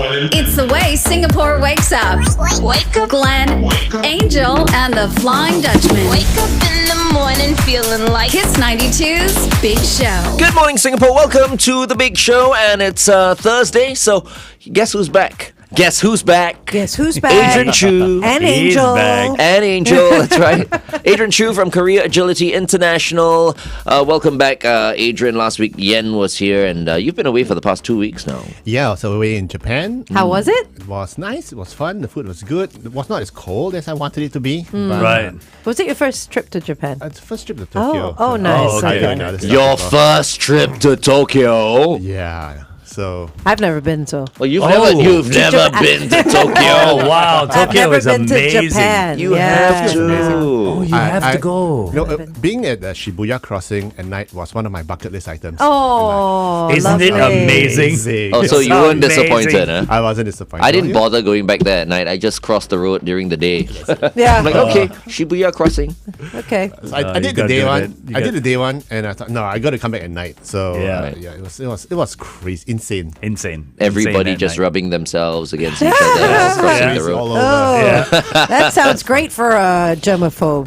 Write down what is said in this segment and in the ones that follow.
It's the way Singapore wakes up. Wake up, Glenn, Angel, and the Flying Dutchman. Wake up in the morning feeling like Kiss 92's Big Show. Good morning, Singapore. Welcome to the Big Show, and it's Thursday, so guess who's back? Guess who's back? Guess who's back? Adrian Choo. And Angel. And Angel, that's right. Adrian Choo from Career Agility International. Welcome back, Adrian. Last week, Yen was here, and you've been away for the past 2 weeks now. Yeah, so away in Japan. How was it? It was nice. It was fun. The food was good. It was not as cold as I wanted it to be. But, Right. Was it your first trip to Japan? It's the first trip to Tokyo. Oh, nice. okay. I doing other stuff Your as well. first trip to Tokyo. Yeah. So I've never been, so. Well, you've Oh, never been to Tokyo. Oh, wow. I've Tokyo never is been amazing. to Japan. You yeah. have to. Oh, you have to go. You know, being at the Shibuya crossing at night was one of my bucket list items. Oh, Isn't it lovely. amazing? Oh, so you It's weren't amazing. disappointed, huh? I wasn't disappointed. I didn't You? bother going back there at night. I just crossed the road during the day. Yeah. I'm like, okay, Shibuya crossing. Okay. So I you did the gotta day do one. that. You I got- did the day one, and I thought, no, I got to come back at night. So Yeah. it was crazy, insane. Insane. Everybody Insane just at night. rubbing themselves against each other, crossing Yeah. the road. All over. Oh, that sounds great for a germaphobe.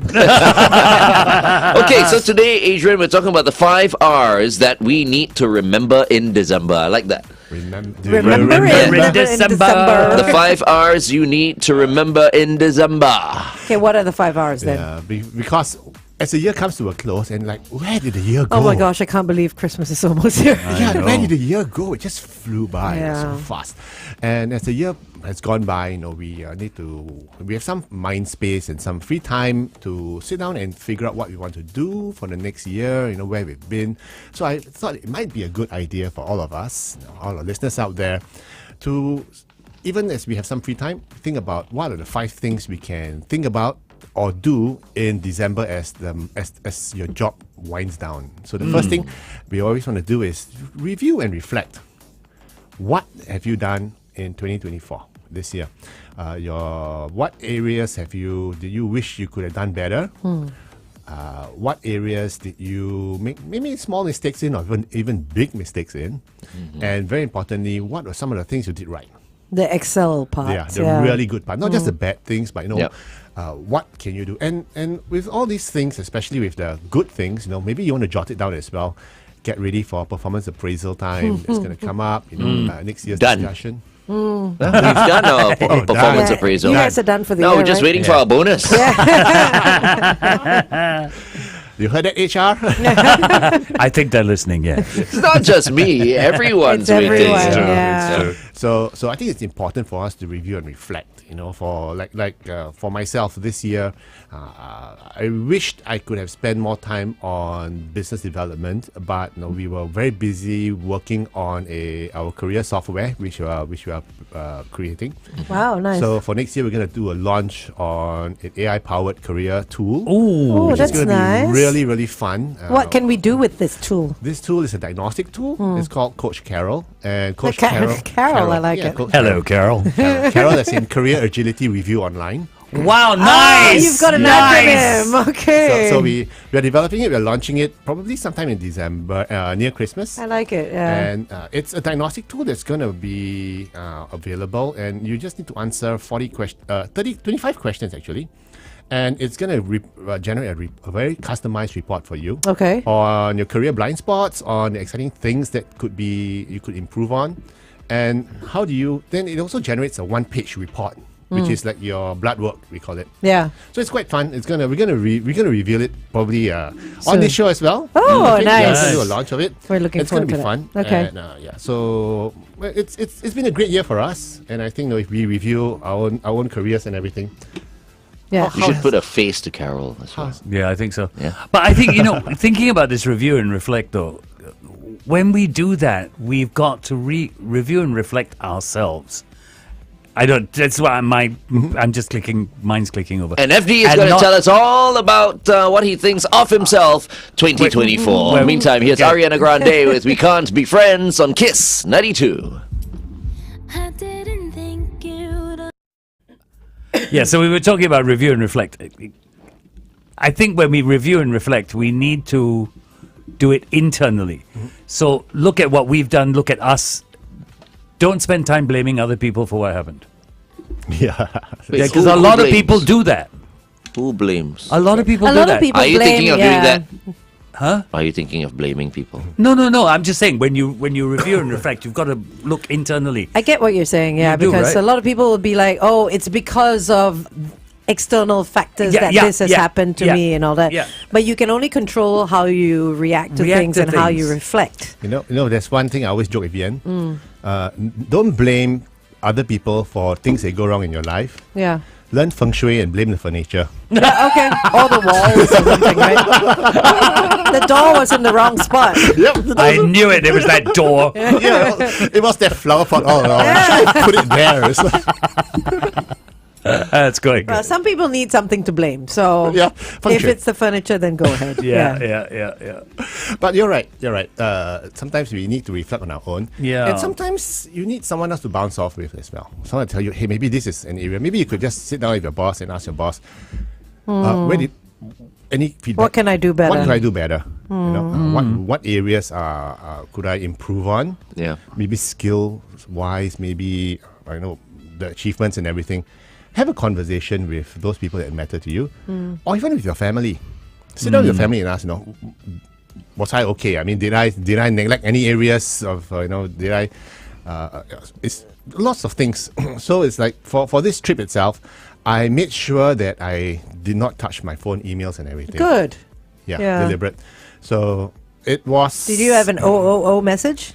Okay, so today, Adrian, we're talking about the 5 R's that we need to remember in December. I like that. Remember in in December. The 5 R's you need to remember in December. Okay, what are the 5 hours then? Yeah, because as the year comes to a close, and like, where did the year go? Oh my gosh, I can't believe Christmas is almost here. Yeah, know. where did the year go? It just flew by Yeah. so fast. And as the year has gone by, we have some mind space and some free time to sit down and figure out what we want to do for the next year, where we've been. So I thought it might be a good idea for all of us, all our listeners out there, to, even as we have some free time, think about what are the 5 things we can think about or do in December as your job winds down. So the first thing we always want to do is review and reflect. What have you done in 2024 this year? What areas did you wish you could have done better? What areas did you make maybe small mistakes in, or even big mistakes in? And very importantly, what were some of the things you did right? The Excel part. Yeah, the really good part. Not just the bad things, but Yep. what can you do? And with all these things, especially with the good things, maybe you want to jot it down as well. Get ready for performance appraisal time. It's going to come up, next year's Done. discussion. We've done our performance Yeah, appraisal. you guys are done for the No, year, we're just right? waiting for our bonus. You heard that, HR? I think they're listening, yeah. It's not just me. Everyone's It's everyone, waiting. yeah. So I think it's important for us to review and reflect. For for myself this year, I wished I could have spent more time on business development, but we were very busy working on our career software, which we are creating. Wow, nice. So for next year, we're going to do a launch on an AI-powered career tool. Oh, which that's is going to nice. be really, really fun. What can we do with this tool? This tool is a diagnostic tool. It's called Coach Carol. And Coach Carol, I like it. Coach Hello, Carol. Carol. Carol, that's in Career Agility Review Online. Wow, Oh, nice. you've got an nice. acronym. Okay. So we are developing it. We're launching it probably sometime in December, near Christmas. I like it. Yeah. And it's a diagnostic tool that's going to be available, and you just need to answer 25 questions actually, and it's going to generate a very customized report for you. Okay. On your career blind spots, on the exciting things that you could improve on, and how do you? Then it also generates a 1-page report, which is like your blood work, we call it. Yeah. So it's quite fun. We're gonna reveal it probably on Soon. this show as well. Oh, Okay, nice. We're gonna do a launch of it. We're looking It's gonna forward be to fun. that. Okay. And, so it's been a great year for us, and I think if we review our own careers and everything. Yeah. You should put a face to Carol as well. Yeah, I think so. Yeah. But I think, thinking about this review and reflect, though, when we do that, we've got to review and reflect ourselves. That's why I'm just clicking, mine's clicking over. And FD is And going to not- tell us all about what he thinks of himself 2024. Well, Meantime, here's okay. Ariana Grande with We Can't Be Friends on Kiss 92. I didn't think you'd Yeah, so we were talking about review and reflect. I think when we review and reflect, we need to do it internally. So look at what we've done, look at us don't spend time blaming other people for what happened. Yeah. Wait, Yeah, because who a lot of blames? people do that. Who blames? A lot of people A do lot that. of people Are you blame, thinking of doing that? Huh? Are you thinking of blaming people? No. I'm just saying when you review and reflect, you've got to look internally. I get what you're saying, yeah, You do, because right? a lot of people will be like, oh, it's because of external factors that this has happened to me and all that. Yeah. But you can only control how you react to React things to and how things. you reflect. You know, there's one thing I always joke with Ian. Don't blame other people for things that go wrong in your life. Yeah. Learn feng shui and blame the furniture. Yeah, okay. Or the walls or something, right? The door was in the wrong spot. I knew it. It was that door. Yeah, it was that flower pot all along. I should have put it there. It's like, That's good. Well, some people need something to blame. So Yeah, feng if shui. it's the furniture, then go ahead. Yeah. but you're right. Sometimes we need to reflect on our own. Yeah. And sometimes you need someone else to bounce off with as well. Someone to tell you, hey, maybe this is an area. Maybe you could just sit down with your boss and ask your boss, any feedback? What can I do better? What can I do better? You know, what areas could I improve on? Yeah. Maybe skill wise, maybe I know the achievements and everything. Have a conversation with those people that matter to you, or even with your family. Sit down with your family and ask, was I okay? I mean, did I neglect any areas of did I? It's lots of things. So it's like for this trip itself, I made sure that I did not touch my phone, emails, and everything. Good. Yeah, deliberate. So it was. Did you have an OOO message?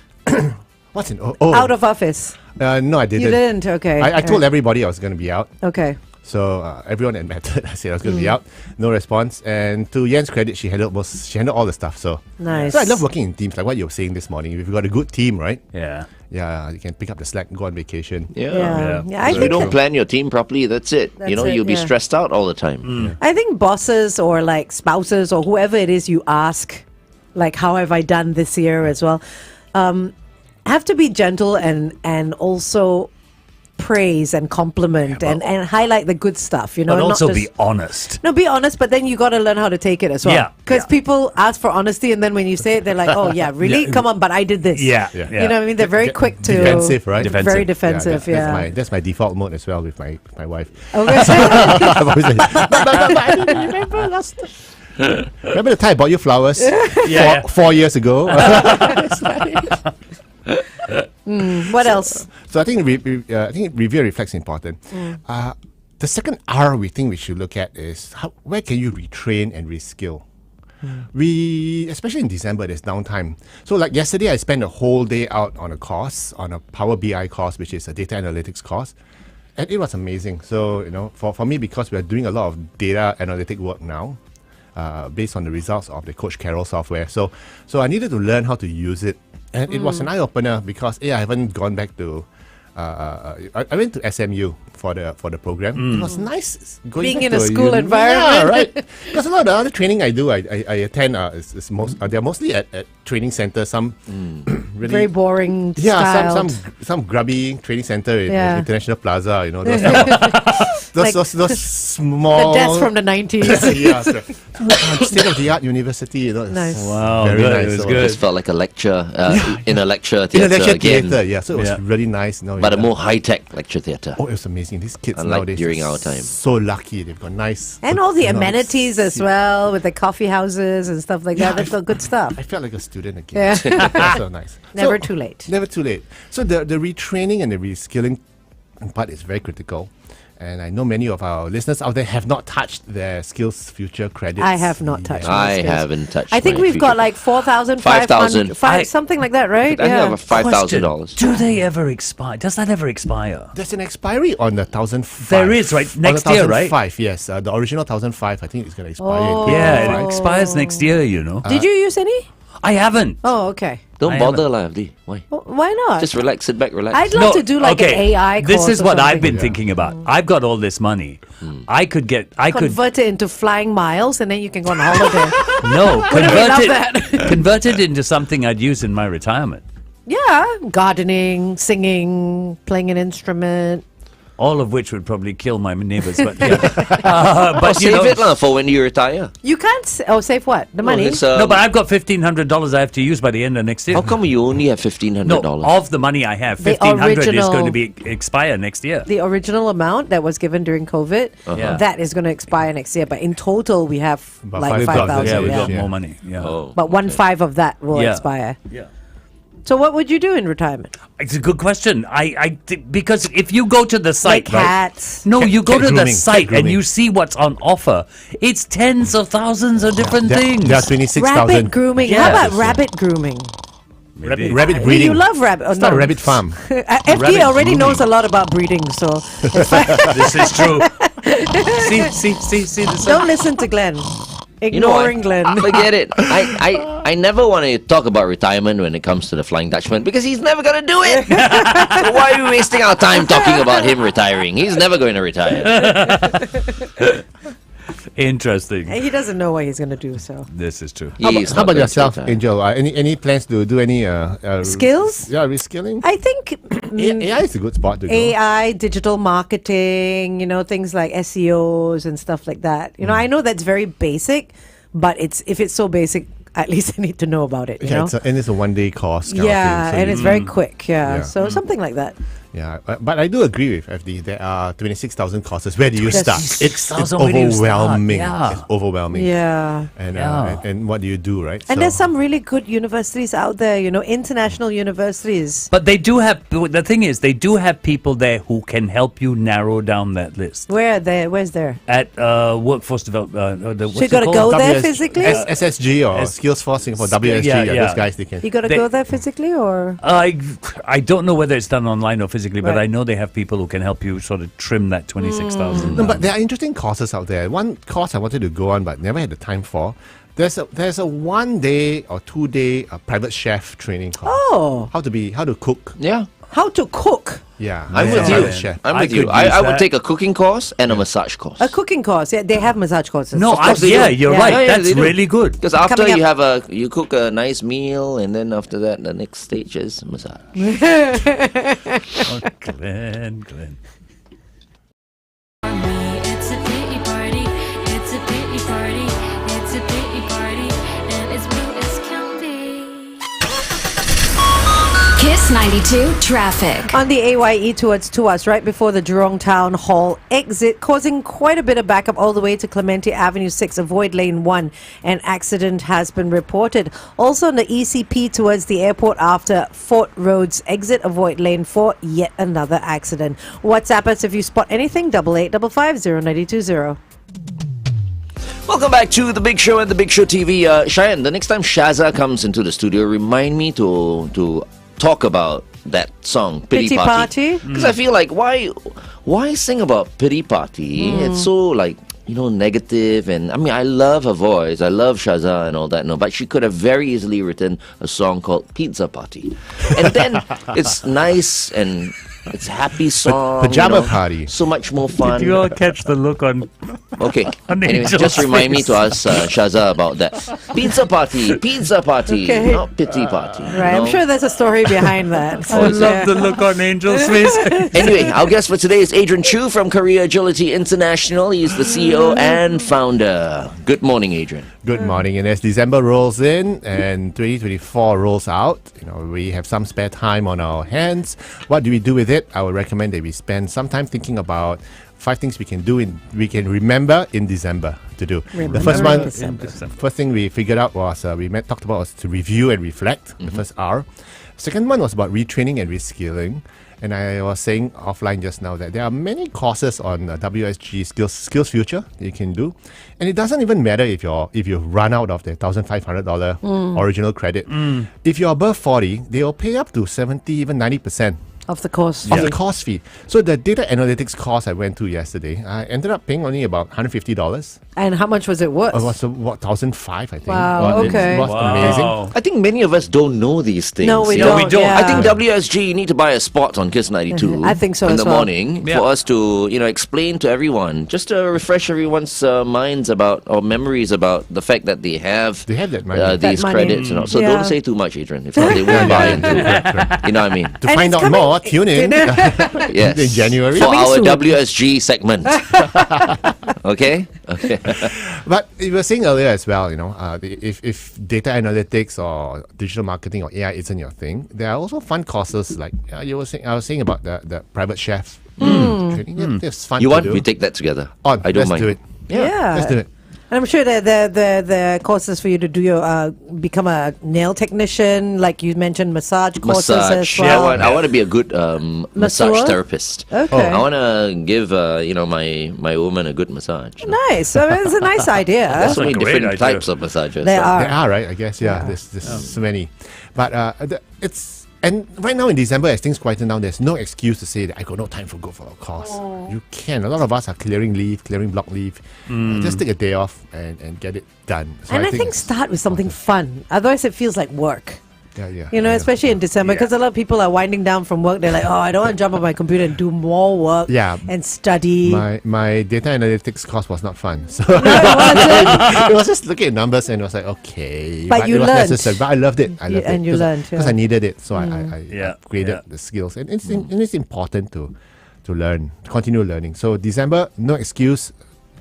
What's in Out of office. No, I didn't. You didn't? Okay. I told everybody I was going to be out. Okay. So everyone that mattered, I said I was going to be out. No response. And to Yen's credit, she handled all the stuff. So Nice. So I love working in teams, like what you were saying this morning. If you've got a good team, right? Yeah. Yeah, you can pick up the slack and go on vacation. Yeah. I If you think don't plan your team properly, that's it. That's You'll be yeah. stressed out all the time. I think bosses or like spouses or whoever it is you ask, like, how have I done this year as well, have to be gentle and also praise and compliment and highlight the good stuff, But not also just, be honest. No, be honest, but then you got to learn how to take it as well. Yeah, Because yeah. people ask for honesty and then when you say it, they're like, oh yeah, really? Yeah. Come on, but I did this. Yeah. Yeah. You know what I mean? They're very quick to... Defensive, right? Defensive. Very defensive, yeah. That's my default mode as well with my wife. Okay. I'm always like, but I didn't remember last time. Remember the time I bought you flowers Yeah. 4 years ago? What else? So I think review and reflect is important. The second R we think we should look at is where can you retrain and reskill? We, especially in December, there's downtime. So like yesterday, I spent a whole day out on a course, on a Power BI course, which is a data analytics course. And it was amazing. So, for me, because we are doing a lot of data analytic work now, based on the results of the Coach Carroll software. So I needed to learn how to use it. And it was an eye-opener because, I haven't gone back to... I went to SMU for the program. It was nice going Being back in to a school uni. environment. Yeah, right. Because a lot of the other training I do, I attend. They're mostly at training centers. Some really Very boring yeah, styled. some grubby training center in Yeah. International Plaza. Those type of, Like those small. The desk from the 90s. yeah, state of the art university. It's Nice. Wow, very good. nice. It was So- good. Just felt like a lecture in a lecture In a theatre lecture again, theater, yeah. So it was Yeah. really nice. but a more high-tech lecture theatre. Oh, it was amazing. These kids Unlike nowadays during are our time. so lucky. They've got nice And all the ergonomics. amenities as well with the coffee houses and stuff like Yeah, that. That's all good stuff. I felt like a student again. Yeah. That's so nice. Never too late. Never too late. So the retraining and the reskilling part is very critical. And I know many of our listeners out there have not touched their skills future credits. I have not touched yet. my I skills. haven't touched. I think my we've future. got like 4,500, 5,000. something like that, right? I think I have $5,000. Do they ever expire? Does that ever expire? There's an expiry on the 1,005. There is, right? On Next the year, right? 1,005, yes. The original 1,005, I think it's going to expire Oh. in Yeah, 2025. it expires next year, Did you use any? I haven't. Oh, okay. Don't I bother, lah, Abdi. Why? Why not? Just relax, sit back, relax. I'd love to do like an AI course. This is or what I've something. been thinking about. I've got all this money. I could Convert it into flying miles and then you can go on holiday. convert it into something I'd use in my retirement. Yeah. Gardening, singing, playing an instrument. all of which would probably kill my neighbors. But yeah, but Save it lah for when you retire. You can't. Save what? The money? no, but I've got $1,500 I have to use by the end of next year. How come you only have $1,500? No, of the money I have, The 1,500 is original- going to be expire next year. The original amount that was given during COVID, Yeah. that is going to expire next year. But in total, we have About like 5,000. 5,000. Yeah, we got Yeah. more money. Yeah. Oh. But 1/5 of that will Yeah. expire. Yeah. So what would you do in retirement? It's a good question. Because if you go to the site, Like right? cats? No, Cat- you go cat to the grooming, site cat and grooming. you see what's on offer. It's tens of thousands of different things. There are 26,000. Rabbit grooming. How Yeah. about rabbit grooming? Maybe. Rabbit breeding. You love rabbit. Oh, It's not no. a rabbit farm. FD Rabbit already grooming. knows a lot about breeding, so This is true. see. don't listen to Glenn. You know what? Ignoring Glenn. Forget it. I never want to talk about retirement when it comes to the Flying Dutchman because he's never going to do it. So why are we wasting our time talking about him retiring? He's never going to retire. Interesting. He doesn't know what he's going to do, so. This is true. He's How not about going to yourself, retire. Angel? Any plans to do any Skills? Yeah, reskilling. I think AI is a good spot to go. AI, digital marketing, things like SEOs and stuff like that. I know that's very basic, but if it's so basic, at least I need to know about it. Yeah, it's a one-day course. Kind of Yeah, thing, so and you- it's very quick. Yeah, Yeah. so something like that. Yeah, but I do agree with FD. There are 26,000 courses. Where do you start? It's 26,000, where do you start? overwhelming. Yeah. It's overwhelming. Yeah. And, Yeah. and what do you do, right? And there's some really good universities out there, international universities. But they do have, the thing is, they do have people there who can help you narrow down that list. Where's there? At Workforce Development, So you got to go there physically? SSG or Skillsforce Singapore, WSG, yeah. those guys, they can. You got to They- go there physically, or? I don't know whether it's done online or physically, but Right. I know they have people who can help you sort of trim that 26,000. No, but there are interesting courses out there. One course I wanted to go on but never had the time for. There's a 1 day or 2 day private chef training course. Oh, How to cook. Yeah. how to cook? Yeah. I'm as with a you. private chef. I'm I with you. could I use would that. take a cooking course and a massage course. A cooking course. Yeah, they have massage courses. No, Of course they yeah, do. you're Yeah. right. Yeah, That's they do. really good. Because after Coming up- you cook a nice meal, and then after that, the next stage is massage. Oh, Glenn. It's a pity party. It's a pity party. It's a pity party. And it's blue as can be. Kiss 92 traffic. On the AYE towards Tuas, right before the Jurong Town Hall exit, causing quite a bit of backup all the way to Clementi Avenue 6. Avoid lane 1. An accident has been reported. Also on the ECP towards the airport after Fort Road's exit. Avoid lane 4. Yet another accident. WhatsApp us if you spot anything. 8855 Welcome back to The Big Show and The Big Show TV. Cheyenne, the next time Shaza comes into the studio, remind me to talk about that song, Pity Pity Party. Party? Because I feel like, why sing about Pity Party? It's so like, negative. And I mean, I love her voice. I love Shaza and all that. No, but she could have very easily written a song called Pizza Party. And then it's nice and it's happy song. Pajama party. So much more fun. Did you all catch the look on? Okay. On Anyway, Angel's just remind me face. to ask Shaza about that. Pizza party, Okay. not pity party. Right, I'm sure there's a story behind that. I love the look on Angel's face. Anyway, our guest for today is Adrian Choo from Korea Agility International. He's the CEO and founder. Good morning, Adrian. Good morning. And as December rolls in and 2024 rolls out, we have some spare time on our hands. What do we do with it? I would recommend that we spend some time thinking about 5 things we can remember in December to do. Remember The first in one, December. first thing we figured out was talked about was to review and reflect. The first R. Second one was about retraining and reskilling. And I was saying offline just now that there are many courses on WSG Skills Future that you can do, and it doesn't even matter if you run out of the $1,500 original credit. If you're above 40, they will pay up to 70, even 90% Of the course. of the course fee. So the data analytics course I went to yesterday, I ended up paying only about $150. And how much was it worth? It was what, 1,005, I think. Wow, okay. It was amazing. I think many of us don't know these things. No, we you don't. know? we don't. yeah. I think WSG, you need to buy a spot on Kiss 92. I think so in as the well. morning Yeah. for us to, explain to everyone, just to refresh everyone's minds about or memories about the fact that they have that money. these money. credits and all. So Yeah. don't say too much, Adrian. If not, they won't buy into it. You know what I mean? To And find it's out coming- more, Well, tune in Yes. in January. For Coming our soon. WSG segment. Okay? Okay. But you were saying earlier as well, if data analytics or digital marketing or AI isn't your thing, there are also fun courses like I was saying about the private chef training. Yeah, that's fun. You to want? do. We take that together. On, I don't let's mind. do it. Yeah. Let's do it. And I'm sure that the courses for you to do your become a nail technician, like you mentioned, massage courses as Yeah, well. I want to be a good massage Masseur? therapist. Okay. I want to give my woman a good massage. Nice. I mean, it's a nice idea. There's so a many great different idea. types of massages. There are. There are, right? I guess, yeah. There's so many. But and right now in December, as things quieten down, there's no excuse to say that I got no time go for a course. You can. A lot of us are clearing block leave. Just take a day off and get it done. So And I think start with something fun. Otherwise, it feels like work. Yeah. Especially in December, because a lot of people are winding down from work. They're like, oh, I don't want to jump on my computer and do more work and study. My data analytics course was not fun. So No, it wasn't. it was just looking at numbers and it was like, okay. But you it was learned. necessary. But I loved it. And you learned, Because yeah. I needed it. So I upgraded Yeah. the skills. And it's important to learn, to continue learning. So December, no excuse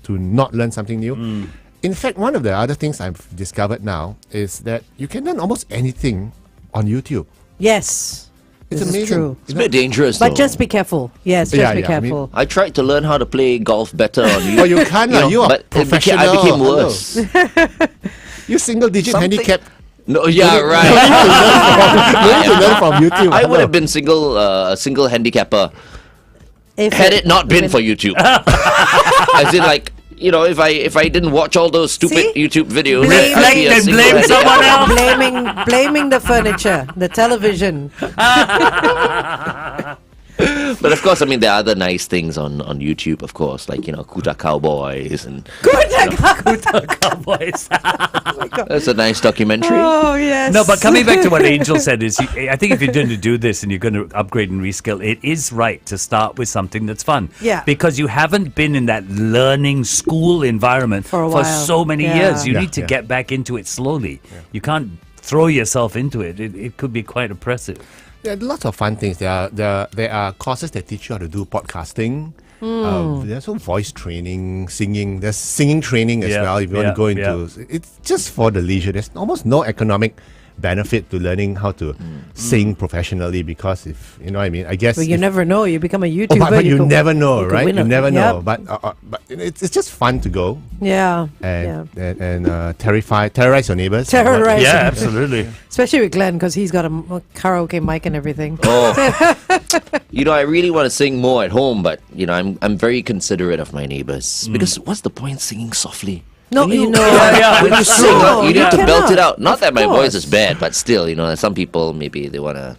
to not learn something new. In fact, one of the other things I've discovered now is that you can learn almost anything on YouTube. Yes. It's This is amazing. true. It's a bit dangerous, But though. just be careful. Yes, just Yeah, be yeah, I mean- careful. I tried to learn how to play golf better on YouTube. Oh, you can't. You are but professional. I became Hello. worse. You single-digit Something- handicap. No, yeah, right. You need to learn from YouTube. I would Hello. have been single handicapper If had it not been for YouTube. As in, like, if I didn't watch all those stupid See? YouTube videos, Blame I'd be me. a Then single blame handicapper. someone else. blaming the furniture, the television. But of course, I mean, there are other nice things on YouTube, of course, like, Kuta Cowboys, and Cowboys. that's a nice documentary. Oh yes. No, but coming back to what Angel said is, I think if you're going to do this and you're going to upgrade and reskill, it is right to start with something that's fun. Yeah. Because you haven't been in that learning school environment For a while. so many Yeah. years. You Yeah, need to yeah. get back into it slowly. You can't throw yourself into it. It could be quite oppressive. There are lots of fun things. There are courses that teach you how to do podcasting. There's also voice training, singing. There's singing training as Yeah, well. If you want to go into, it's just for the leisure. There's almost no economic benefit to learning how to sing professionally because if you know what I mean. I guess Well, you if- never know. You become a YouTuber. but you could- never know, could right? win You a- never know. Yep. But it's just fun to go Yeah. and terrorize your neighbors. Terrorize. Yeah, absolutely. Especially with Glenn, because he's got a karaoke mic and everything. Oh, I really want to sing more at home, but I'm very considerate of my neighbors because what's the point singing softly? No, When you it's sing, true. you need to belt it cannot. out. Not Of that my voice is course. bad, but still, some people maybe they want to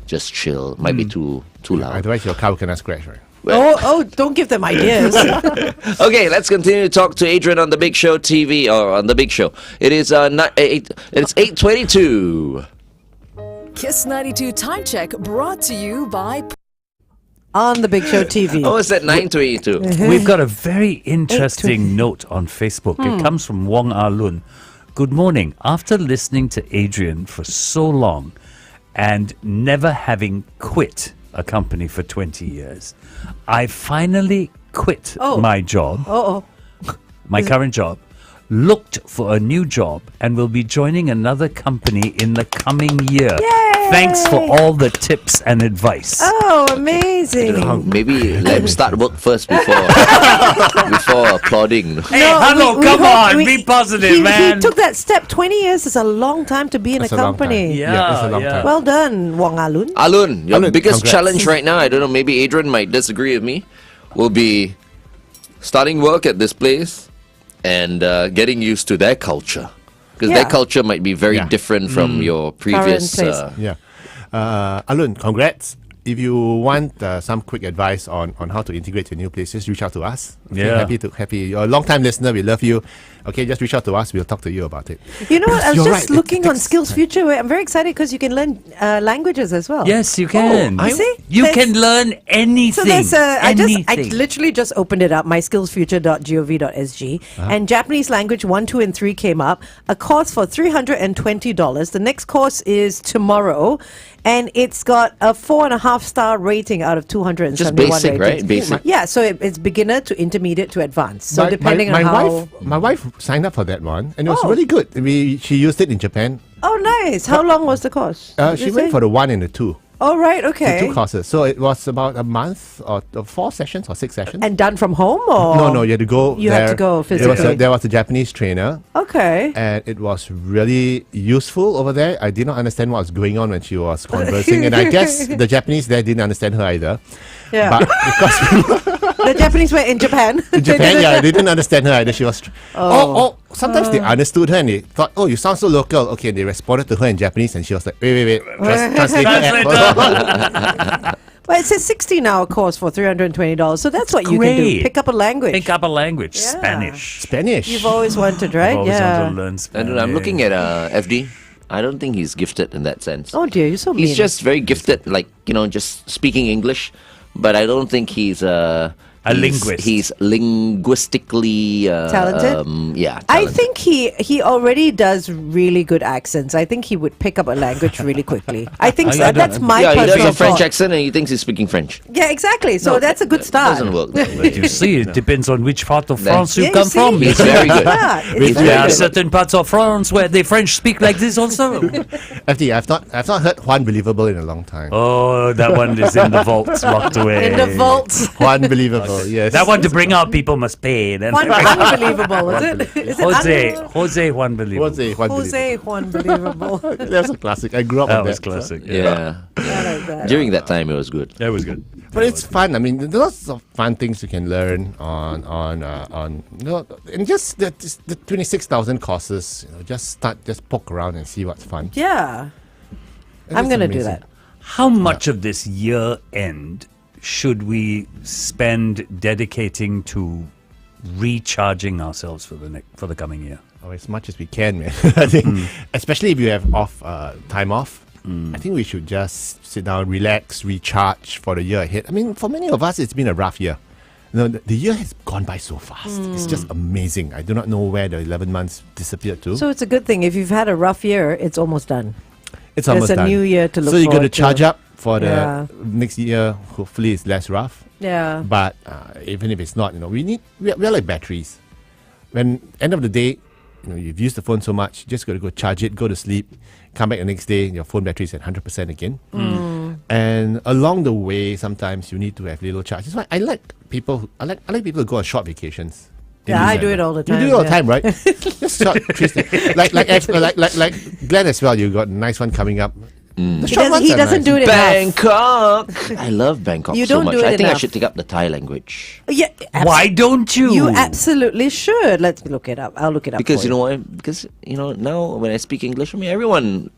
just chill. Might be too loud. Otherwise, your car cannot scratch, right? Oh, don't give them ideas. Okay, let's continue to talk to Adrian on the Big Show TV or on the Big Show. It is it's 8:22. Kiss 92 Time Check brought to you by On the Big Show TV. Oh, it's at 9:22. We've got a very interesting note on Facebook. It comes from Wong Ah Lun. Good morning. After listening to Adrian for so long and never having quit a company for 20 years, I finally quit my job, my current job, looked for a new job, and will be joining another company in the coming year. Thanks for all the tips and advice. Oh, amazing. Maybe let him start work first before applauding. Hey, hello, come on, be positive, he man. took that step. 20 years is a long time to be in That's a a long time. company. Yeah, it's a long time. Well done, Wong Alun. Alun, your Alun, biggest congrats. challenge right now, I don't know, maybe Adrian might disagree with me, will be starting work at this place and getting used to their culture. Because their Yeah. culture might be very Yeah. different from your previous... place. Yeah. Alun, congrats. If you want some quick advice on how to integrate to new places, reach out to us. Okay, Yeah. happy. You're a long-time listener. We love you. Okay, just reach out to us. We'll talk to you about it. You know what? I was You're just right, it looking on takes Skills time. Future. I'm very excited because you can learn languages as well. Yes, you can. You see? You There's- can learn anything. So there's I anything. literally just opened it up, myskillsfuture.gov.sg, and Japanese language 1, 2, and 3 came up. A course for $320. The next course is tomorrow, and it's got a 4.5 1.5-star rating out of 271 Just basic, ratings. right? Basic. Yeah, so it's beginner to intermediate to advanced. So depending my on how. my wife signed up for that one, and it was Oh. really good. She used it in Japan. Oh, nice. How long was the course? Did She you went say? for the 1 and the 2. Oh, right. The Okay. 2 courses. So it was about a month or 4 sessions or 6 sessions. And done from home or? No, you had to go. You had to go physically. There was a Japanese trainer, Okay. and it was really useful over there. I did not understand what was going on when she was conversing, and I guess the Japanese there didn't understand her either. Yeah. But because The Japanese were in Japan. in Japan, yeah, they didn't understand her either. She was. Sometimes they understood her and they thought, oh, you sound so local. Okay, they responded to her in Japanese, and she was like, wait, translate that. Well, it's a 16-hour course for $320. So that's what you can do. Great. Pick up a language. Pick up a language, Yeah. Spanish. Spanish. You've always wanted, right? I've always Yeah. wanted to learn I Spanish. don't know. I'm looking at FD. I don't think he's gifted in that sense. Oh dear, you're so mean. He's just very gifted, like, just speaking English, but I don't think he's A linguist. He's linguistically Talented? Yeah, I talented. think he already does really good accents. I think he would pick up a language really quickly. I think I don't that's know. my yeah, he personal does a French thought. accent and he thinks he's speaking French. Yeah, exactly. So No, that's a good that start. Doesn't work. But you see, it depends on which part of Then- France you Yeah, come see? from. He's very good. Yeah, it's He's very There are good. certain parts of France where the French speak like this also. FD, I've not heard Juan Believable in a long time. Oh, that one is in the vault, locked away. In the vault. Juan Believable, yes. That one to bring out people must pay. Then. Unbelievable, is it? Is it Jose Juan Believable. Jose Juan Jose Juan Believable. Believable. That's a classic. I grew up That with was that. classic. Yeah. I like that. During that time, it was good. That was good. But it's fun. I mean, there's lots of fun things you can learn on and just the 26,000 courses. Just poke around and see what's fun. Yeah. It I'm is going to do amazing. that. How much of this year end should we spend dedicating to recharging ourselves for the coming year? Oh, as much as we can, man. I think, especially if you have time off. I think we should just sit down, relax, recharge for the year ahead. I mean, for many of us, it's been a rough year. The year has gone by so fast. It's just amazing. I do not know where the 11 months disappeared to. So it's a good thing. If you've had a rough year, it's almost done. It's almost There's a done. new year to look So you got to forward to. charge up for the Yeah. next year. Hopefully, it's less rough. Yeah. But even if it's not, we're like batteries. When end of the day, you've used the phone so much, you just got to go charge it, go to sleep, come back the next day, your phone battery is at 100% again. And along the way, sometimes you need to have little charges. That's why I like people. I like people who go on short vacations. in Yeah, I New do it Zealand. all the time. You do it all the yeah. time, right? Just short trips. like Glenn as well. You got a nice one coming up. The short ones He are doesn't nice. do it enough. Bangkok! I love Bangkok You so don't much. do it I think I enough. should take up the Thai language. Yeah, Why don't you? You absolutely should. Let's look it up. I'll look it up. Because for you know why? Because now when I speak English, I mean everyone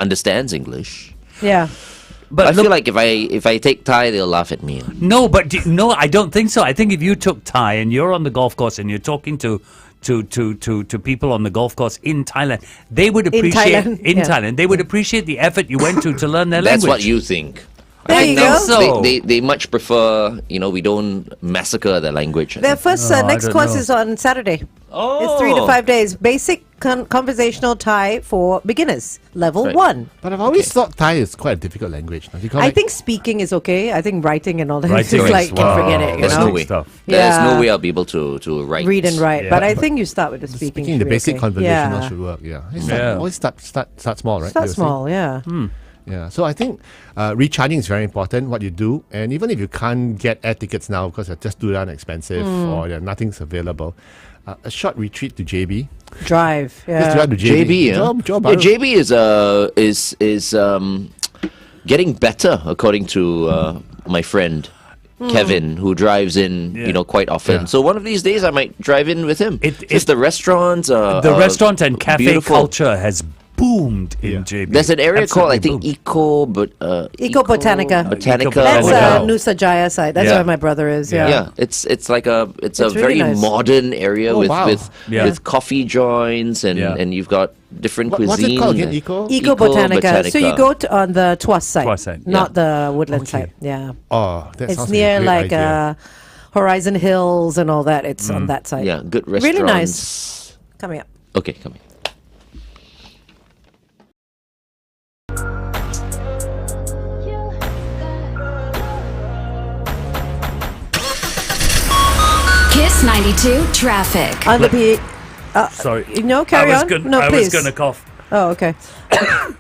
understands English. Yeah. But I look, feel like if I take Thai, they'll laugh at me. no, but no, I don't think so. I think if you took Thai and you're on the golf course and you're talking to people on the golf course in Thailand, they would appreciate Thailand, in yeah. Thailand. They would appreciate the effort you went to learn their That's language. what you think. There I you think go. So- they much prefer, we don't massacre the language. I Their think. first Oh, I next don't course know. is on Saturday. Oh. It's 3 to 5 days. Basic conversational Thai for beginners, level Right. 1. But I've always thought Thai is quite a difficult language. You can't I like- think speaking is okay. I think writing and all that Writing is is- like, wow. forget it. You There's know? no way. Stuff. There's Yeah. no way I'll be able to write. Read and write. Yeah. But I think you start with the speaking. Speaking the should be basic okay. conversational Yeah. should work. Yeah, Yeah. Always start small, right? Start You were saying? small, yeah. Yeah, so I think recharging is very important. What you do, and even if you can't get air tickets now because they're just too darn expensive or nothing's available, a short retreat to JB. Drive. Just Yeah. drive to JB. JB, yeah. Joe Yeah, JB is getting better according to my friend Kevin, who drives in, Yeah. quite often. Yeah. So one of these days I might drive in with him. It- Just the restaurants. The restaurant and cafe beautiful. culture has boomed in JB. There's an area called I think Absolutely boomed. Eco Botanica. Botanica. That's Wow. Nusa Jaya side. That's Yeah. where my brother is. Yeah. Yeah, it's a It's very really nice. modern area Oh, with wow. Yeah. with coffee joints and Yeah. and you've got different What's cuisine. it called again? Eco? Eco Botanica. So you go on the Tuas side, Tuas side, not the Woodland Okay. side. Yeah. Oh, that It's sounds near a great like idea. Horizon Hills and all that. It's on that side. Yeah, good restaurants. Really nice. Coming up. Okay, come here. 92 traffic. On the Sorry. No, carry I was on. Gonna, No, I please. was going to cough. Oh, okay.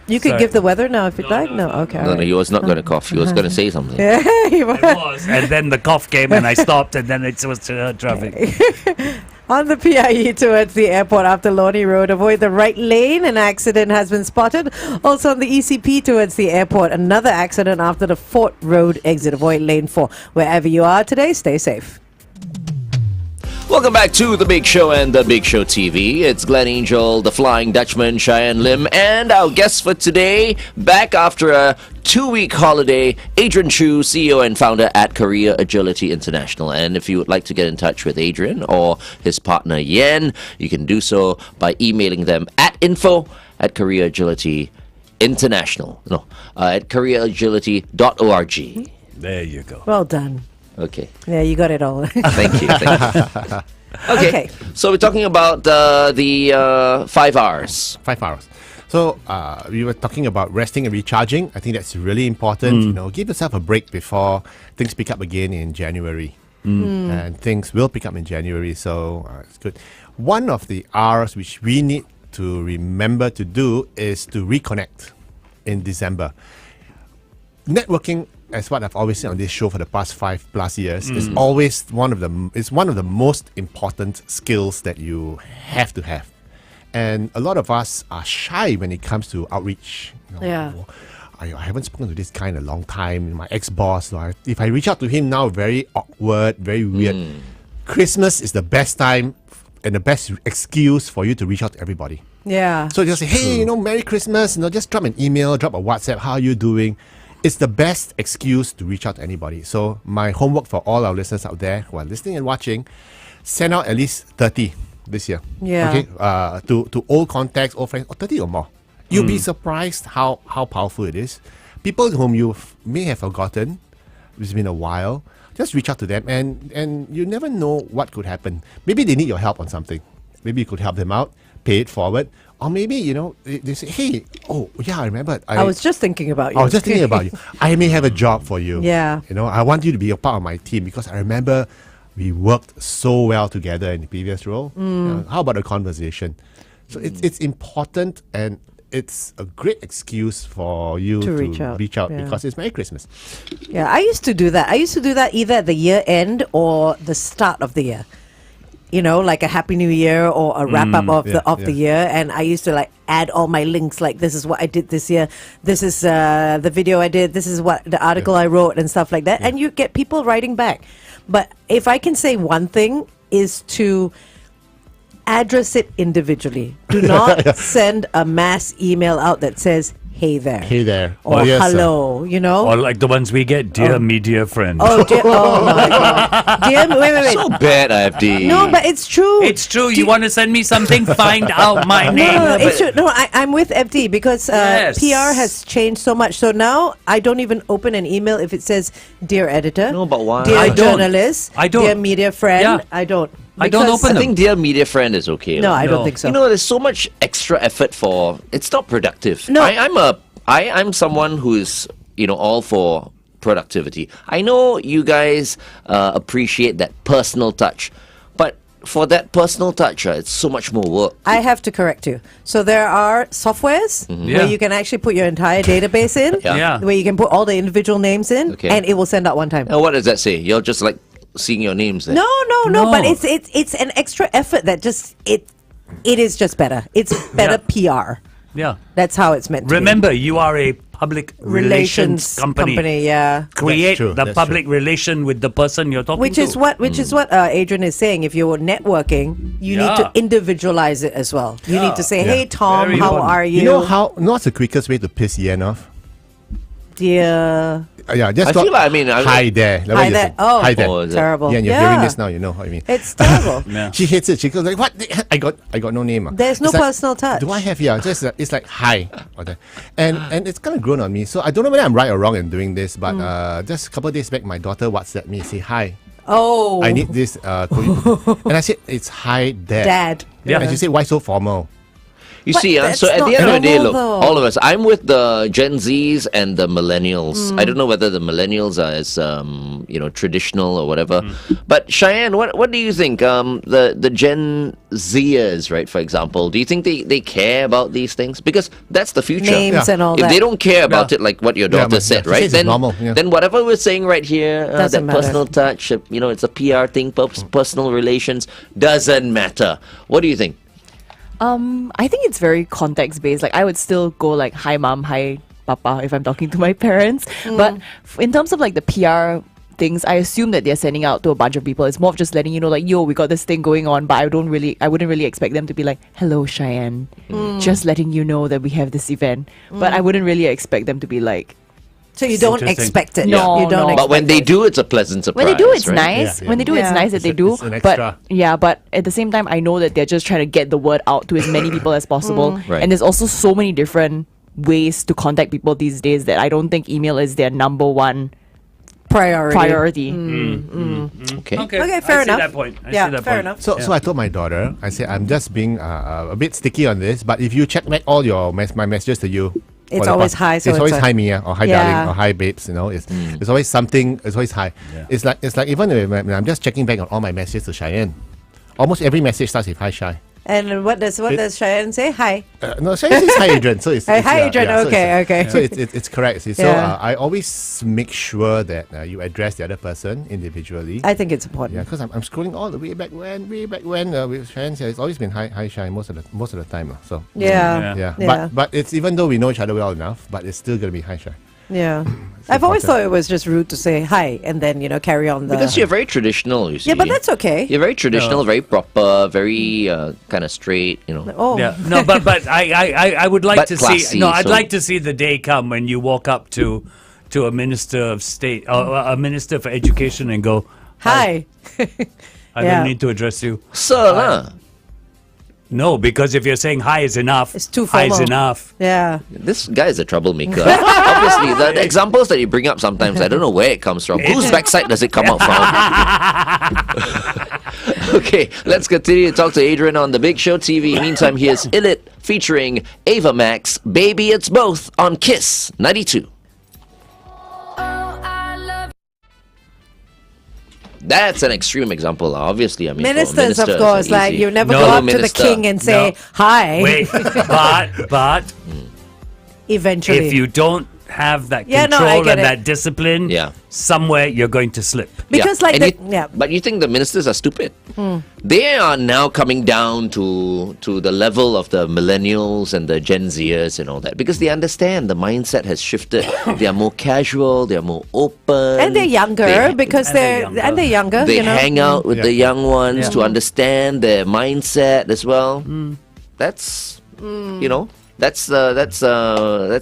You could Sorry. give the weather now if you'd like. No, okay. all No, right. he was not going to cough. He was going to say something. You were- It was. And then the cough came and I stopped and then it was traffic. On the PIE towards the airport after Loney Road, avoid the right lane. An accident has been spotted. Also on the ECP towards the airport, another accident after the Fort Road exit. Avoid lane 4. Wherever you are today, stay safe. Welcome back to The Big Show and The Big Show TV. It's Glenn Angel, the Flying Dutchman, Cheyenne Lim, and our guest for today, back after a 2-week holiday, Adrian Choo, CEO and founder at Career Agility International. And if you would like to get in touch with Adrian or his partner Yen, you can do so by emailing them at info@Career Agility International. No, at careeragility.org. There you go. Well done. Okay. Yeah, you got it all. Thank you. Okay. Okay. So we're talking about the 5 hours. 5 hours. So we were talking about resting and recharging. I think that's really important. You know, give yourself a break before things pick up again in January. And things will pick up in January, so it's good. One of the R's which we need to remember to do is to reconnect in December. Networking, as what I've always said on this show for the past 5+ years, is always one of the most important skills that you have to have. And a lot of us are shy when it comes to outreach. You know, Yeah. I haven't spoken to this guy in a long time. My ex-boss, so if I reach out to him now, very awkward, very weird. Christmas is the best time and the best excuse for you to reach out to everybody. Yeah. So just say, hey, Merry Christmas. Just drop an email, drop a WhatsApp. How are you doing? It's the best excuse to reach out to anybody. So my homework for all our listeners out there who are listening and watching, send out at least 30 this year. Yeah. Okay. To old contacts, old friends, or 30 or more. You'll be surprised how powerful it is. People whom you may have forgotten, it's been a while, just reach out to them, and you never know what could happen. Maybe they need your help on something. Maybe you could help them out, pay it forward. Or maybe, they say, hey, I remember. I was just thinking about you. I was just thinking about you. I may have a job for you. Yeah. I want you to be a part of my team because I remember we worked so well together in the previous role. How about a conversation? So it's important, and it's a great excuse for you to reach out yeah. because it's Merry Christmas. Yeah, I used to do that. I used to do that either at the year end or the start of the year. Like a Happy New Year or a wrap up of the year. And I used to add all my links, like this is what I did this year. This is the video I did. This is what the article I wrote and stuff like that. Yeah. And you get people writing back. But if I can say one thing is to address it individually. Do not send a mass email out that says, hey there. Hey there. Or yes, hello, Or like the ones we get, dear media friend. Oh, my God. Dear, wait. So bad, IFD. No, but it's true. It's true. You want to send me something? Find out my name. No, it's true. No, I'm with FD because Yes. PR has changed so much. So now I don't even open an email if it says dear editor. No, but why? Dear I don't. journalist. I don't. Dear media friend. Yeah. I don't. I don't Because- open I think dear media friend is okay. No, lah. I No. don't think so. There's so much extra effort for. It's not productive. No. I'm someone who is all for productivity. I know you guys appreciate that personal touch, but for that personal touch, it's so much more work. I have to correct you. So there are softwares Yeah. where you can actually put your entire database in, Yeah. where you can put all the individual names in, Okay. and it will send out one time. And what does that say? You're just seeing your names there. No, No. but it's an extra effort that just it is just better. It's better PR. Yeah. That's how it's meant to Remember, you are a public be. relations company. Yeah. Create true, the that's public relation with the person you're talking Which to. is what Adrian is saying. If you're networking, you need to Yeah. individualize it as well. You need to say, Yeah. "Hey Tom, Very how important. are you?" You know what's the quickest way to piss Yen off? Dear. Just I talk, feel like, hi there. Like what Hi you there. said. Oh, Hi there. Oh, is it? terrible. Yeah, and you're hearing this now, you know what I mean. It's terrible. Yeah. She hates it. She goes like, "What? I got no name." There's no It's like, personal touch. Do I have? Yeah, just it's like hi, okay. and it's kind of grown on me. So I don't know whether I'm right or wrong in doing this, but just a couple of days back, my daughter WhatsApped me, say hi. Oh, I need this, and I said it's hi, dad. Dad. Yeah. And she said, why so formal? You But see, that's so at not the end of the day, normal, look, though. all of us, I'm with the Gen Zs and the millennials. I don't know whether the millennials are as, traditional or whatever. But Cheyenne, what do you think? The Gen Zers, right, for example, do you think they care about these things? Because that's the future. Names and all If that. they don't care about it, like what your daughter but said, she right? says it's normal, yeah. Then whatever we're saying right here, Doesn't that matter. personal touch, it's a PR thing, personal relations, doesn't matter. What do you think? I think it's very context based. Like I would still go like hi mom, hi papa if I'm talking to my parents. But in terms of like the PR things, I assume that they're sending out to a bunch of people. It's more of just letting you know like, yo, we got this thing going on, but I wouldn't really expect them to be like, hello Cheyenne. Just letting you know that we have this event. But I wouldn't really expect them to be like, So you don't Interesting. expect it. No, you don't no. expect But when they it. do, it's a pleasant surprise. when they do, it's right? nice. Yeah, When they do, yeah. it's nice that they do. It's an extra. But at the same time, I know that they're just trying to get the word out to as many people as possible. Right. And there's also so many different ways to contact people these days that I don't think email is their number one priority. Okay. Okay, fair I enough. See that point. I Yeah, see that fair point. enough. So I told my daughter, I said, I'm just being a bit sticky on this, but if you check back all my messages to you, It's for the always past- hi, so it's always it's a- hi Mia or hi Yeah. darling or hi babes. It's always something. It's always hi. Yeah. It's like even when I'm just checking back on all my messages to Cheyenne, almost every message starts with hi Shy. And what does Cheyenne say? Hi. No, Cheyenne says hi Adrian. So it's Hi, yeah, Adrian. yeah, so Okay, it's, okay. So it's correct. See. So Yeah. I always make sure that you address the other person individually. I think it's important. Yeah, because I'm scrolling all the way back when with Cheyenne. It's always been hi Shy most of the time. So Yeah. yeah. Yeah. But it's even though we know each other well enough, but it's still gonna be hi Shy. Yeah. I've always important. thought it was just rude to say hi and then, carry on the... Because you're very traditional, you see. Yeah, but that's okay. You're very traditional, very proper, very kind of straight, Oh. Yeah, no, but I would like But to classy, see. No, I'd so- like to see the day come when you walk up to a minister of state or a minister for education and go, Hi. I Yeah. don't need to address you. Sir, huh? No, because if you're saying hi is enough, It's too hi is formal. enough. Yeah. This guy is a troublemaker. Obviously, the examples that you bring up sometimes, I don't know where it comes from. Whose backside does it come out from? Okay, let's continue to talk to Adrian on The Big Show TV. Meantime, here's Illit featuring Ava Max, Baby It's Both on Kiss 92. That's an extreme example, obviously. I mean, for a Ministers, minister, of it's course. Like, easy. you never No. go up to the Minister. king and say, No. hi. Wait, but Eventually. if you don't have that Yeah, no, I control get and it. that discipline, Yeah. somewhere you're going to slip. Because, like, And but you think the ministers are stupid? They are now coming down to the level of the millennials and the Gen Zers and all that because they understand the mindset has shifted. They are more casual. They are more open. And they're younger They- because And they're they're younger. They you know? hang out with Yeah. the young ones Yeah. to understand their mindset as well. That's that's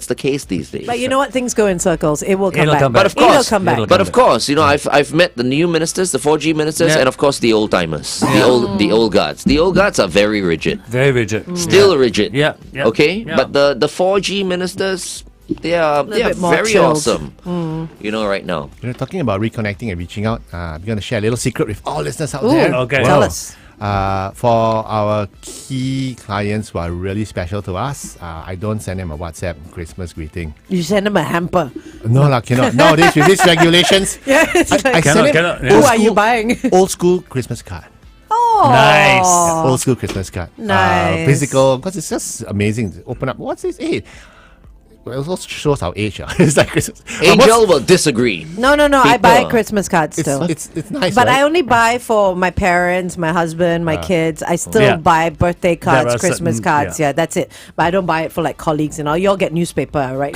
the case these days. But you know what? Things go in circles. It will come It'll back. come back. But of course, It'll come back. It'll But come of course, I've met the new ministers, the 4G ministers, Yeah. and of course the old timers, the old guards. The old guards are very rigid, Very rigid. still rigid. Yeah, yeah, Okay, yeah. but the 4G ministers, they are bit more very chilled. awesome. Right now. Talking about reconnecting and reaching out, I'm going to share a little secret with all listeners out Ooh, there. Okay. Tell Wow. us. For our key clients who are really special to us, I don't send them a WhatsApp Christmas greeting. You send them a hamper. No, cannot. Nowadays, with these regulations, Yeah, it's like, I send them yeah. who are you buying? old school Christmas card. Oh, Nice. Old school Christmas card. Nice. Physical, because it's just amazing to open up. What's this? Hey, it also shows our age. It's like Christmas. Angel will disagree. No. I buy People. Christmas cards It's, still. it's nice, But right? I only buy for my parents, my husband, my kids. I still Yeah. buy birthday cards, are Christmas certain- cards. yeah. Yeah, that's it. But I don't buy it for like colleagues and all. You all get newspaper, right?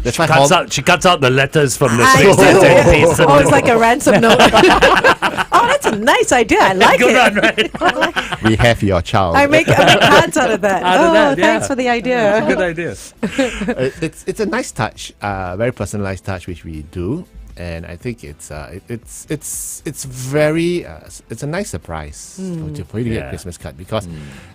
That's why She cuts out the letters from the I six do. and pastes them. Oh, it's like a ransom note. Oh, that's a nice idea. I like Good it. one, right? we have your child. I make cards out of that. Out of Oh, that, yeah. thanks for the idea. Good idea. It's a nice touch, very personalized touch, which we do, and I think it's very it's a nice surprise for you to get Yeah. a Christmas card because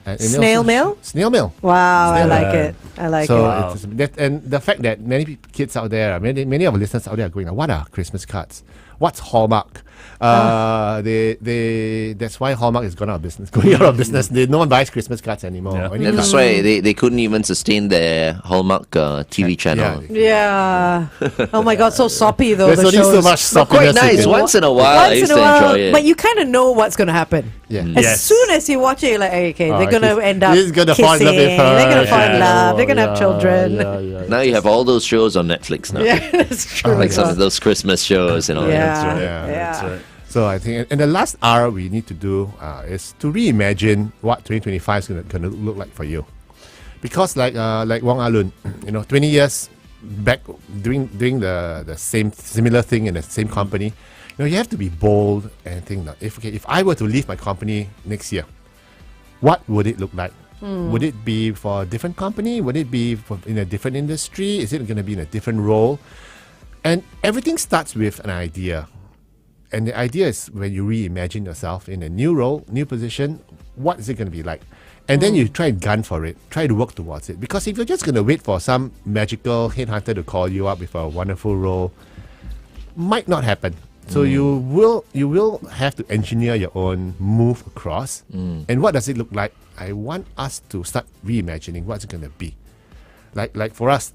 and it Snail also- mail? snail mail. Wow, I Snail like mail. it. I like So it. and the fact that many kids out there, many of our listeners out there are going, what are Christmas cards? What's Hallmark? That's why Hallmark is going out of business. Going out of business. No one buys Christmas cards anymore. Yeah. or any And cards. that's why they couldn't even sustain their Hallmark TV channel. Yeah. Oh my God, so soppy though. There's the only shows. so much But quite soppiness. nice. in it. Once in a while, I Once used in a to while, enjoy it. but you kind of know what's going to happen. Yeah. As Yes. soon as you watch it, you're like, okay, Oh, they're gonna he's- end up he's gonna kissing. fall in love with her. They're gonna fall in Yeah. love. They're gonna have Yeah, children. yeah. Now you have all those shows on Netflix now. Yeah, that's true. Like some of those Christmas shows and all Yeah. that. That's right. Yeah, Yeah. That's right. So I think, and the last R we need to do is to reimagine what 2025 is gonna look like for you, because like Wong Alun, 20 years back doing the same similar thing in the same company, you have to be bold and think that if I were to leave my company next year, what would it look like? Would it be for a different company? Would it be in a different industry? Is it going to be in a different role? And everything starts with an idea. And the idea is when you reimagine yourself in a new role, new position, what is it going to be like? And then you try and gun for it, try to work towards it. Because if you're just going to wait for some magical headhunter to call you up with a wonderful role, might not happen. So you will have to engineer your own move across. And what does it look like? I want us to start reimagining what's it going to be. Like for us,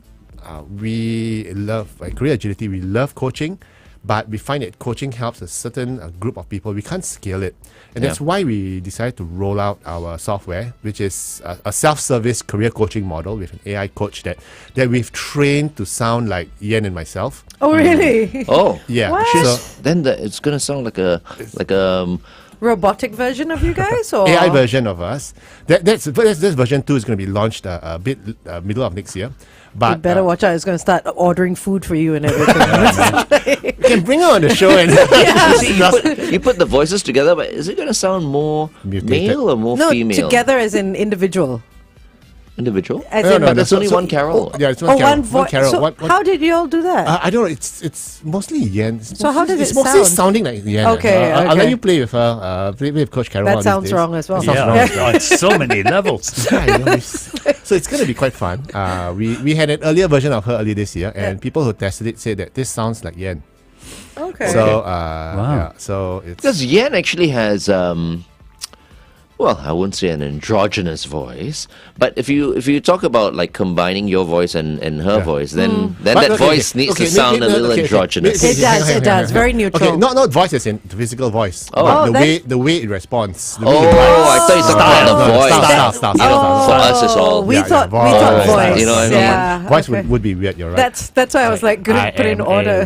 we love career agility. We love coaching, but we find that coaching helps a certain group of people. We can't scale it, and that's why we decided to roll out our software, which is a self-service career coaching model with an AI coach that we've trained to sound like Ian and myself. Oh really? Oh, Yeah, What? so then it's gonna sound like a Robotic version of you guys, or AI version of us. That's version 2 is going to be launched a bit middle of next year. But You better watch out. It's going to start ordering food for you and everything. you can bring her on the show and you put the voices together, but is it gonna sound more Mutated. male or more no, female? together as an individual. Individual. As No, in, no, But there's only one Carol. Yeah, it's one Carol. one voice. Carol. So one- how did you all do that? I don't know. It's mostly Yen. So how does it's it mostly sound? sounding like Yen. Okay, I'll let okay. you play with her. Play with Coach Carol. one That of sounds these days. wrong as well. It sounds Yeah, wrong as well. on so many levels. Yeah, so it's going to be quite fun. We had an earlier version of her earlier this year, and people who tested it said that this sounds like Yen. Okay. So Wow. yeah, so it's Because Yen actually has well, I wouldn't say an androgynous voice, but if you talk about like combining your voice and her Yeah. voice, then But that okay, voice needs to okay, sound a little okay. androgynous. It does, it does. Very neutral. Okay, not voice as in the physical voice, Oh. but Oh, the way it responds. The way Oh, it writes. I thought you talking about the voice. Style. You know, for us, it's all. we Yeah, thought yeah, we thought voice. voice. You know what I mean? Yeah, Voice okay. would be weird. You're right. That's why I was like, gonna put in order.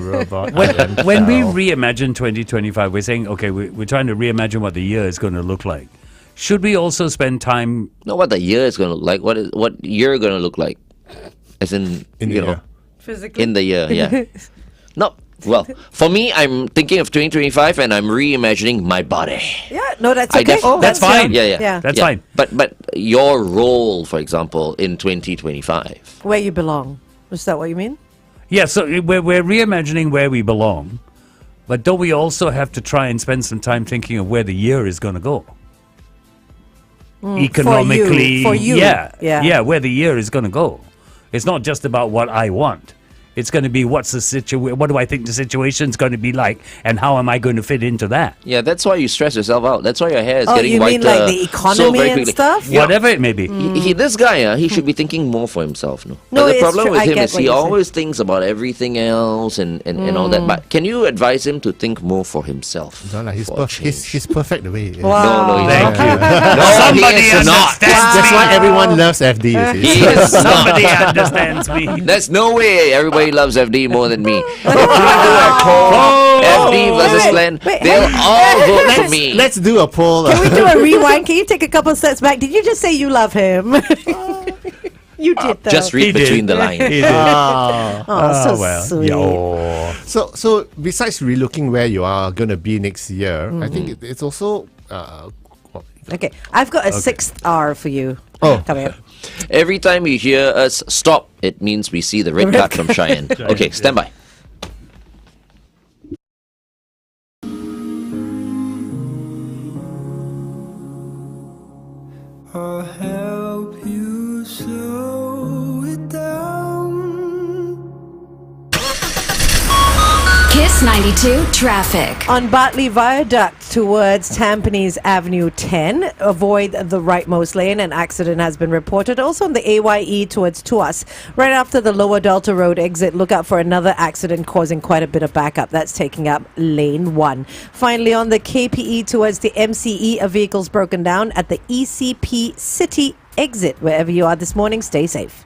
When we reimagine 2025, we're saying, okay, we're trying to reimagine what the year is going to look like. Should we also spend time? Not what the year is going to look like. What year going to look like? As in In the you know, year. Physically. in the year. Yeah. Not well. For me, I'm thinking of 2025, and I'm reimagining my body. Yeah, no, that's I okay. def- That's fine. Yeah, yeah. Yeah. That's Yeah. fine. But your role, for example, in 2025. Where you belong. Is that what you mean? Yeah, so we're reimagining where we belong, but don't we also have to try and spend some time thinking of where the year is going to go? Economically, For you. yeah, where the year is going to go. It's not just about what I want. It's going to be what do I think the situation's going to be like, and how am I going to fit into that? Yeah, that's why you stress yourself out. That's why your hair is Oh, getting you whiter. mean like the so economy very and quickly. stuff? Yeah. Whatever it may be. This guy, he should be thinking more for himself. No, No, but the it's problem true. with I him get is what he you're saying. always thinks about everything else and all that. But can you advise him to think more for himself? No, like, for a he's perfect the way he is. Wow. No, he's Thank not. you. No, Somebody he is not. understands That's me. why everyone loves FD. You see. He is not. Somebody understands me. There's no way everybody loves FD more than me. If we do a poll, FD versus Glenn, wait, they'll all vote for me. Let's do a poll. Can we do a rewind? Can you take a couple steps back? Did you just say you love him? You did, though. Just read He did. between the lines. He did. Oh, so well, sweet. yo. So besides relooking where you are going to be next year, I think it's also Okay, I've got a 6th R for you. Oh. Come here. Every time you hear us stop, it means we see the red card from Cheyenne. Okay, stand by. I'll help you slow it down. Kiss Kiss 92 traffic. On Bartley Viaduct towards Tampines Avenue 10, avoid the rightmost lane. An accident has been reported. Also on the AYE towards Tuas, right after the Lower Delta Road exit, look out for another accident causing quite a bit of backup. That's taking up lane 1. Finally, on the KPE towards the MCE, a vehicle's broken down at the ECP City exit. Wherever you are this morning, stay safe.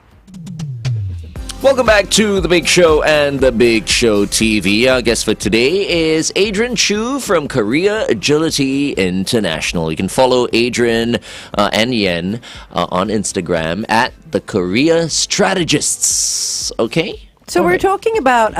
Welcome back to The Big Show and The Big Show TV. Our guest for today is Adrian Choo from Korea Agility International. You can follow Adrian and Yen on Instagram at The Korea Strategists. Okay? So we're talking about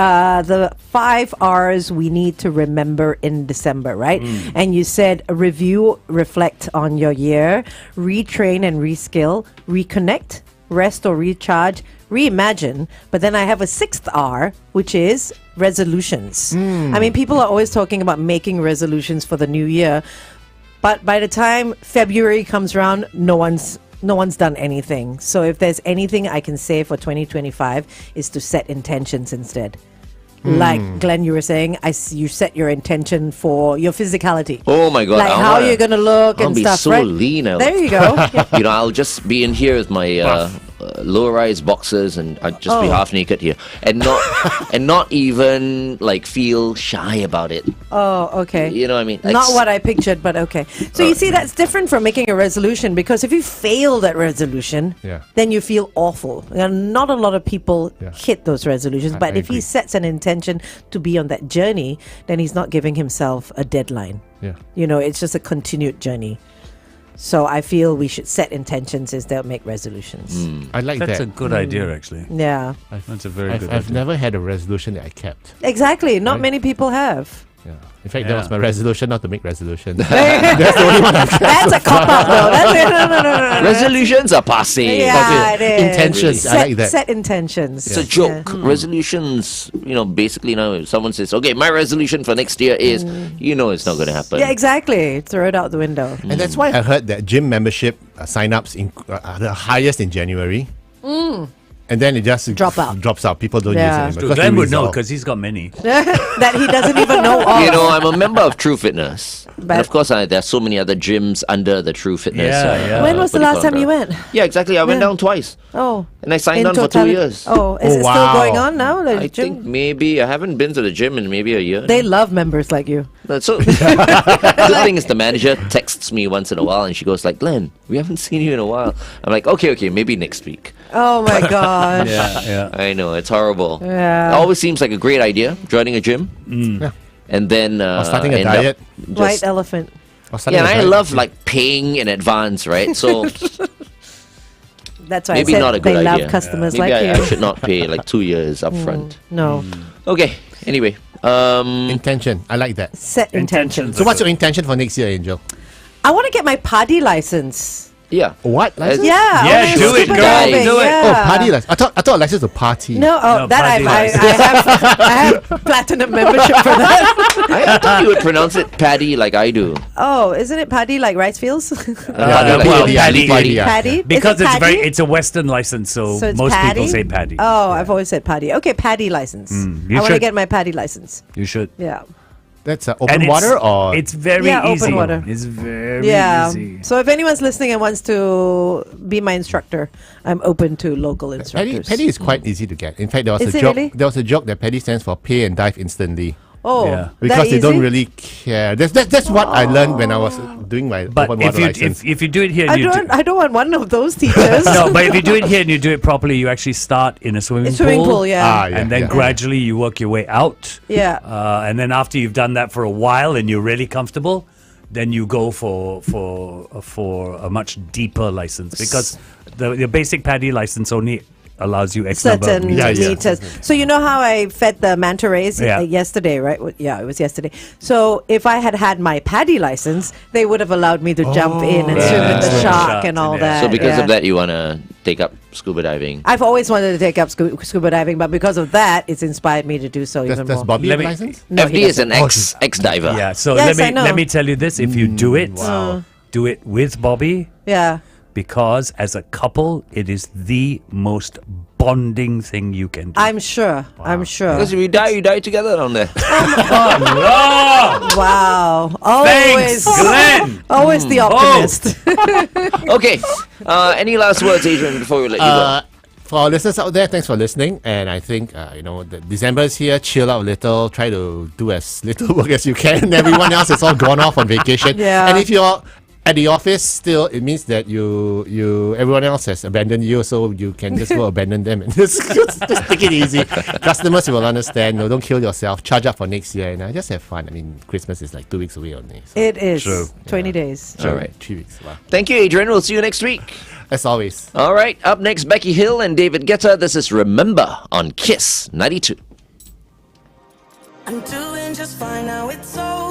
the 5 R's we need to remember in December, right? And you said review, reflect on your year, retrain and reskill, reconnect, rest or recharge, reimagine. But then I have a 6th R, which is resolutions. I mean, people are always talking about making resolutions for the new year, but by the time February comes around, no one's done anything. So if there's anything I can say for 2025 is to set intentions instead. Like Glenn, you were saying, you set your intention for your physicality. Oh my God. Like how you're going to look and I'll stuff, be so right? lean. There you go. You know, I'll just be in here with my low-rise boxers and I'd just be half naked here and not even like feel shy about it. Oh, okay. You know what I mean? Like, Not what I pictured, but okay. So you see, that's different from making a resolution, because if you fail that resolution, Yeah. then you feel awful. And not a lot of people Yeah. hit those resolutions. I But if agree. he sets an intention to be on that journey, then he's not giving himself a deadline. Yeah. You know, it's just a continued journey. So I feel we should set intentions instead of make resolutions. I like That's that. a good idea, actually. Yeah, That's a very good I've idea. never had a resolution that I kept. exactly. Not Right. many people have. Yeah. In fact, that Yeah. was my resolution not to make resolutions. That's the only one I've kept. That's a cop out, though. No. resolutions are passé. Yeah, it is. Intentions, I like that. Set intentions. It's a joke. Resolutions, you know, basically now if someone says, okay, my resolution for next year is, you know it's not going to happen. Yeah, exactly. Throw it out the window. And that's why I heard that gym membership sign-ups are the highest in January. And then it just drops out. People don't Yeah. use it So anymore. Glenn they would know resolve. because he's got many. That he doesn't even know of. You know, I'm a member of True Fitness. But- And of course, there are so many other gyms under the True Fitness. Yeah. When was the last time you umbrella. went? Yeah, exactly. I went Yeah. down twice. Oh. And I signed in on for 2 totality- years. Oh, is Oh, it wow. still going on now? The I gym? think maybe, I haven't been to the gym in maybe a year. They love members like you. So, the thing is, the manager texts me once in a while and she goes like, Glenn, we haven't seen you in a while. I'm like, okay, maybe next week. Oh my gosh. Yeah. I know, it's horrible. Yeah. It always seems like a great idea, joining a gym. Yeah. And then Or starting a end up diet. just- White elephant. Or starting Yeah, and a I diet. love like paying in advance, right? So That's why maybe I said not a good they idea. love customers Maybe like I you. should not pay like 2 years up front. No. Okay, anyway. Intention. I like that. Set Intentions. intentions. So what's your intention for next year, Angel? I want to get my PADI license. Yeah. What? As- License? Yeah. I Yeah, wanna do it, scuba girl, diving, do it. Yeah. Oh, party license. I thought license to party. No, No, that PADI I have platinum membership for that. I thought you would pronounce it Paddy like I do. Oh, isn't it PADI like rice fields? Paddy well, like Paddy. Paddy. Yeah. PADI? Because Is it PADI? it's a Western license, so, So it's most people PADI? say paddy. Oh, I've always said PADI. Okay, PADI license. you I want to should. get my PADI license. You should. Yeah. That's And open it's- water or It's very Yeah, easy. open water. It's very Yeah. easy. So if anyone's listening and wants to be my instructor, I'm open to local Paddy, instructors. Paddy is quite easy to get. In fact, there was Is a it joke. really? There was a joke that Paddy stands for pay and dive instantly Oh, Yeah. that because they don't easy? really care. That's what I learned when I was doing my But open if water you license. if you do it here, I and you don't. I don't want one of those teachers. no. But if you do it here and you do it properly, you actually start in a swimming Swimming pool, yeah. Ah, yeah, and then yeah. gradually you work your way out. Yeah. And then after you've done that for a while and you're really comfortable, then you go for a much deeper license, because the basic paddy license only allows you X number of Certain meters. Yeah. meters. So you know how I fed the manta rays Yeah. yesterday, right? Yeah, it was yesterday. So if I had had my PADI license, they would have allowed me to jump in and swim with the Swim shark sharks and all in there. that. So because yeah. of that, you want to take up scuba diving. I've always wanted to take up scuba diving, but because of that, it's inspired me to do so does even does more. Bobby Let have a me- license? No, he FD is an doesn't. ex diver. Yeah. So Yes, I know. let me tell you this: if you do it, do it with Bobby, Yeah. because as a couple, it is the most bonding thing you can do. I'm sure. I'm sure. Because if you die together down there. Wow. Thanks, Glenn. Always the optimist. Okay. Any last words, Adrian, before we let you go? For our listeners out there, thanks for listening. And I think, the December is here. Chill out a little. Try to do as little work as you can. Everyone else is all gone off on vacation. Yeah. And if you're at the office still, it means that everyone else has abandoned you, so you can just go abandon them and just take it easy. Customers will understand. No, don't kill yourself. Charge up for next year and just have fun. I mean, Christmas is like 2 weeks away only. So. It is. True. 20 days. All right. 3 weeks. Wow. Thank you, Adrian. We'll see you next week. As always. All right. Up next, Becky Hill and David Guetta. This is Remember on Kiss 92. I'm doing just fine now, it's over.